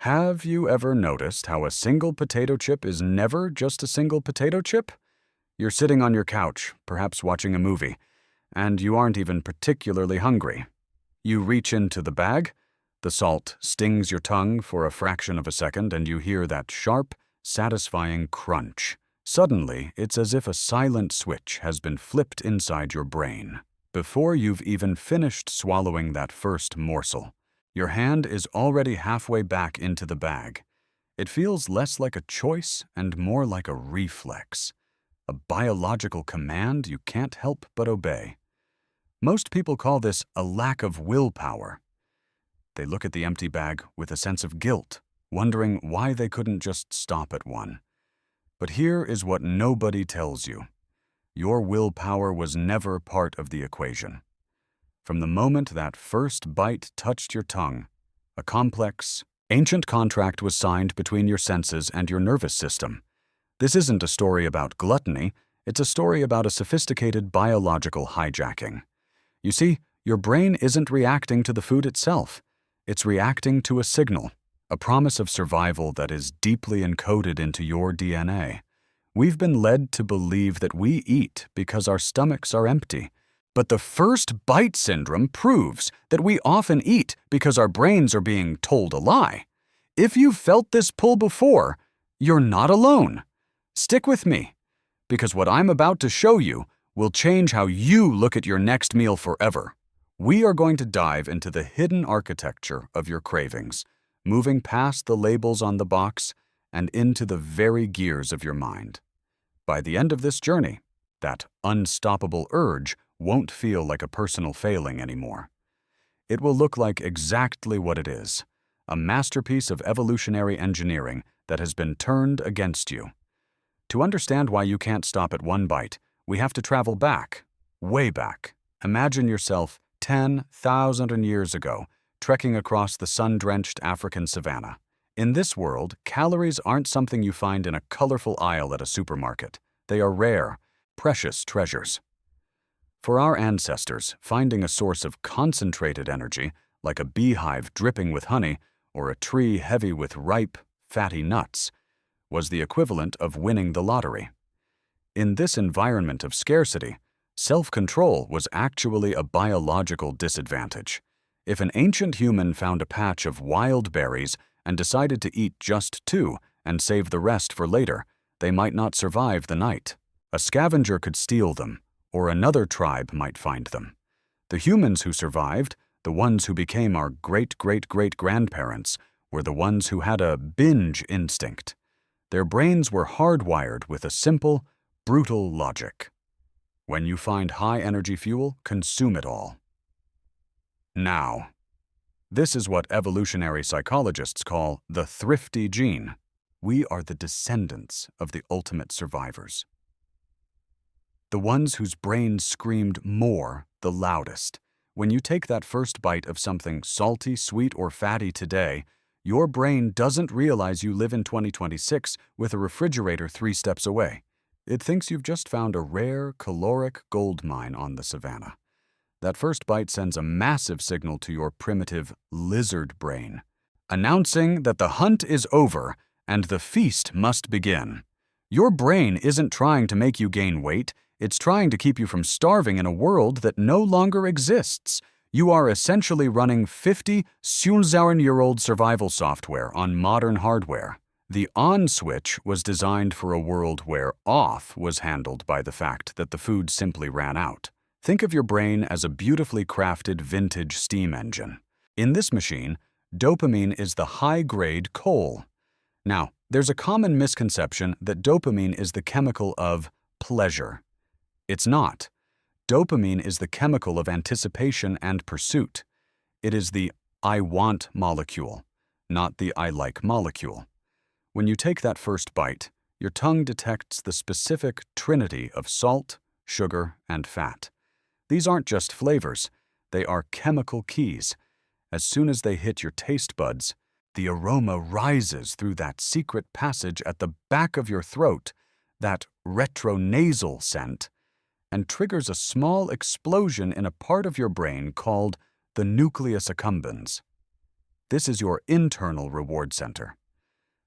Have you ever noticed how a single potato chip is never just a single potato chip? You're sitting on your couch, perhaps watching a movie, and you aren't even particularly hungry. You reach into the bag, the salt stings your tongue for a fraction of a second, and you hear that sharp, satisfying crunch. Suddenly, it's as if a silent switch has been flipped inside your brain. Before you've even finished swallowing that first morsel, your hand is already halfway back into the bag. It feels less like a choice and more like a reflex, a biological command you can't help but obey. Most people call this a lack of willpower. They look at the empty bag with a sense of guilt, wondering why they couldn't just stop at one. But here is what nobody tells you. Your willpower was never part of the equation. From the moment that first bite touched your tongue, a complex, ancient contract was signed between your senses and your nervous system. This isn't a story about gluttony, it's a story about a sophisticated biological hijacking. You see, your brain isn't reacting to the food itself. It's reacting to a signal, a promise of survival that is deeply encoded into your DNA. We've been led to believe that we eat because our stomachs are empty. But the first bite syndrome proves that we often eat because our brains are being told a lie. If you've felt this pull before, you're not alone. Stick with me, because what I'm about to show you will change how you look at your next meal forever. We are going to dive into the hidden architecture of your cravings, moving past the labels on the box and into the very gears of your mind. By the end of this journey, that unstoppable urge won't feel like a personal failing anymore. It will look like exactly what it is, a masterpiece of evolutionary engineering that has been turned against you. To understand why you can't stop at one bite, we have to travel back, way back. Imagine yourself 10,000 years ago, trekking across the sun-drenched African savannah. In this world, calories aren't something you find in a colorful aisle at a supermarket. They are rare, precious treasures. For our ancestors, finding a source of concentrated energy, like a beehive dripping with honey or a tree heavy with ripe, fatty nuts, was the equivalent of winning the lottery. In this environment of scarcity, self-control was actually a biological disadvantage. If an ancient human found a patch of wild berries and decided to eat just two and save the rest for later, they might not survive the night. A scavenger could steal them, or another tribe might find them. The humans who survived, the ones who became our great-great-great-grandparents, were the ones who had a binge instinct. Their brains were hardwired with a simple, brutal logic. When you find high-energy fuel, consume it all. Now, this is what evolutionary psychologists call the Thrifty Gene. We are the descendants of the ultimate survivors. The ones whose brains screamed more the loudest. When you take that first bite of something salty, sweet, or fatty today, your brain doesn't realize you live in 2026 with a refrigerator 3 steps away. It thinks you've just found a rare, caloric gold mine on the savannah. That first bite sends a massive signal to your primitive lizard brain, announcing that the hunt is over and the feast must begin. Your brain isn't trying to make you gain weight. It's trying to keep you from starving in a world that no longer exists. You are essentially running 50,000-year-old survival software on modern hardware. The on switch was designed for a world where off was handled by the fact that the food simply ran out. Think of your brain as a beautifully crafted vintage steam engine. In this machine, dopamine is the high-grade coal. Now, there's a common misconception that dopamine is the chemical of pleasure. It's not. Dopamine is the chemical of anticipation and pursuit. It is the I want molecule, not the I like molecule. When you take that first bite, your tongue detects the specific trinity of salt, sugar, and fat. These aren't just flavors, they are chemical keys. As soon as they hit your taste buds, the aroma rises through that secret passage at the back of your throat, that retronasal scent, and triggers a small explosion in a part of your brain called the nucleus accumbens. This is your internal reward center.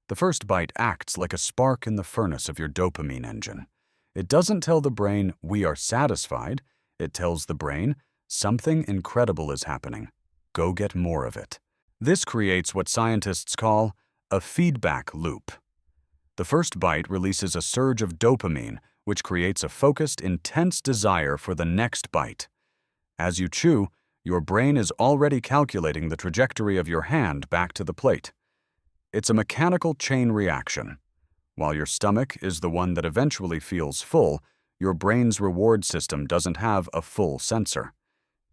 The first bite acts like a spark in the furnace of your dopamine engine. It doesn't tell the brain, "we are satisfied." It tells the brain, "something incredible is happening. Go get more of it." This creates what scientists call a feedback loop. The first bite releases a surge of dopamine, which creates a focused, intense desire for the next bite. As you chew, your brain is already calculating the trajectory of your hand back to the plate. It's a mechanical chain reaction. While your stomach is the one that eventually feels full, your brain's reward system doesn't have a full sensor.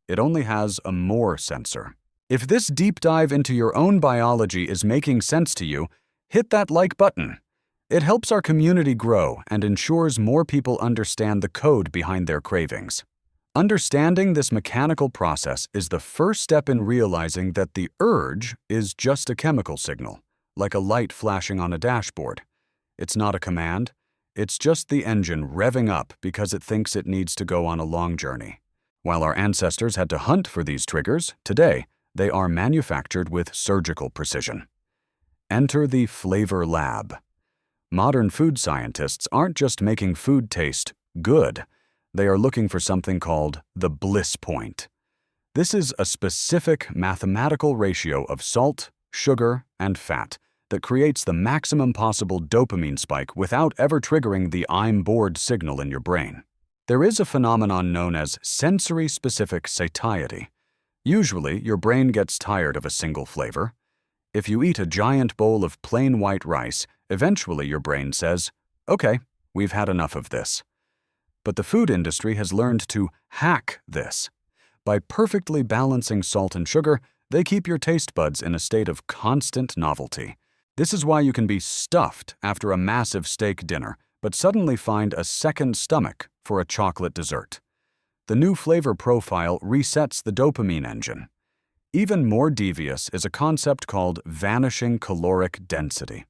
It only has a more sensor. If this deep dive into your own biology is making sense to you, hit that like button. It helps our community grow and ensures more people understand the code behind their cravings. Understanding this mechanical process is the first step in realizing that the urge is just a chemical signal, like a light flashing on a dashboard. It's not a command. It's just the engine revving up because it thinks it needs to go on a long journey. While our ancestors had to hunt for these triggers, today they are manufactured with surgical precision. Enter the flavor lab. Modern food scientists aren't just making food taste good. They are looking for something called the Bliss Point. This is a specific mathematical ratio of salt, sugar, and fat that creates the maximum possible dopamine spike without ever triggering the "I'm bored" signal in your brain. There is a phenomenon known as sensory-specific satiety. Usually, your brain gets tired of a single flavor. If you eat a giant bowl of plain white rice, eventually your brain says, "Okay, we've had enough of this." But the food industry has learned to hack this. By perfectly balancing salt and sugar, they keep your taste buds in a state of constant novelty. This is why you can be stuffed after a massive steak dinner, but suddenly find a second stomach for a chocolate dessert. The new flavor profile resets the dopamine engine. Even more devious is a concept called vanishing caloric density.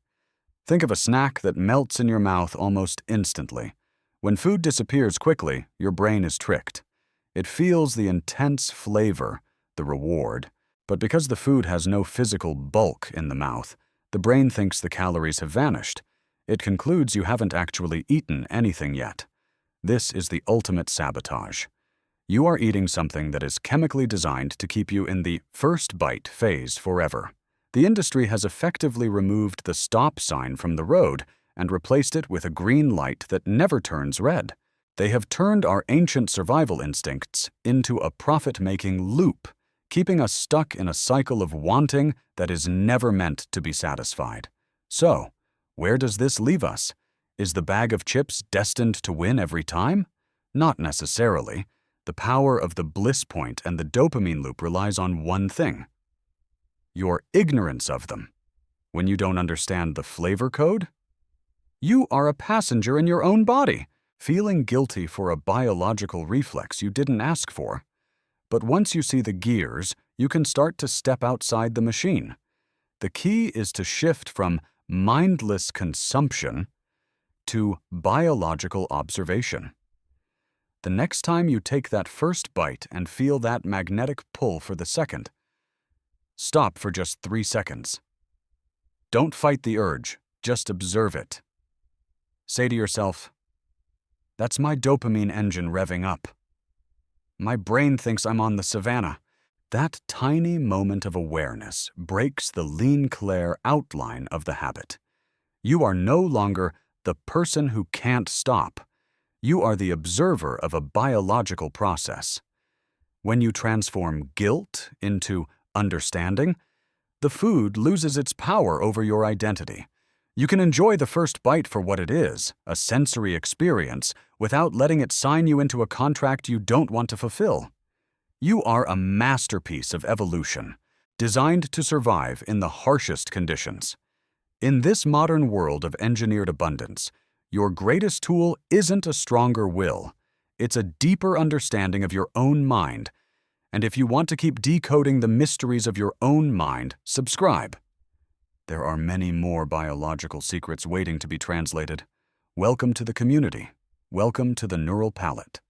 Think of a snack that melts in your mouth almost instantly. When food disappears quickly, your brain is tricked. It feels the intense flavor, the reward, but because the food has no physical bulk in the mouth, the brain thinks the calories have vanished. It concludes you haven't actually eaten anything yet. This is the ultimate sabotage. You are eating something that is chemically designed to keep you in the first bite phase forever. The industry has effectively removed the stop sign from the road and replaced it with a green light that never turns red. They have turned our ancient survival instincts into a profit-making loop, keeping us stuck in a cycle of wanting that is never meant to be satisfied. So, where does this leave us? Is the bag of chips destined to win every time? Not necessarily. The power of the Bliss Point and the dopamine loop relies on one thing: your ignorance of them. When you don't understand the flavor code, you are a passenger in your own body, feeling guilty for a biological reflex you didn't ask for. But once you see the gears, you can start to step outside the machine. The key is to shift from mindless consumption to biological observation. The next time you take that first bite and feel that magnetic pull for the second, stop for just 3 seconds. Don't fight the urge, just observe it. Say to yourself, "That's my dopamine engine revving up. My brain thinks I'm on the savannah." That tiny moment of awareness breaks the lean Claire outline of the habit. You are no longer the person who can't stop. You are the observer of a biological process. When you transform guilt into understanding, the food loses its power over your identity. You can enjoy the first bite for what it is, a sensory experience, without letting it sign you into a contract you don't want to fulfill. You are a masterpiece of evolution, designed to survive in the harshest conditions. In this modern world of engineered abundance, your greatest tool isn't a stronger will. It's a deeper understanding of your own mind. And if you want to keep decoding the mysteries of your own mind, subscribe. There are many more biological secrets waiting to be translated. Welcome to the community. Welcome to the Neural Palate.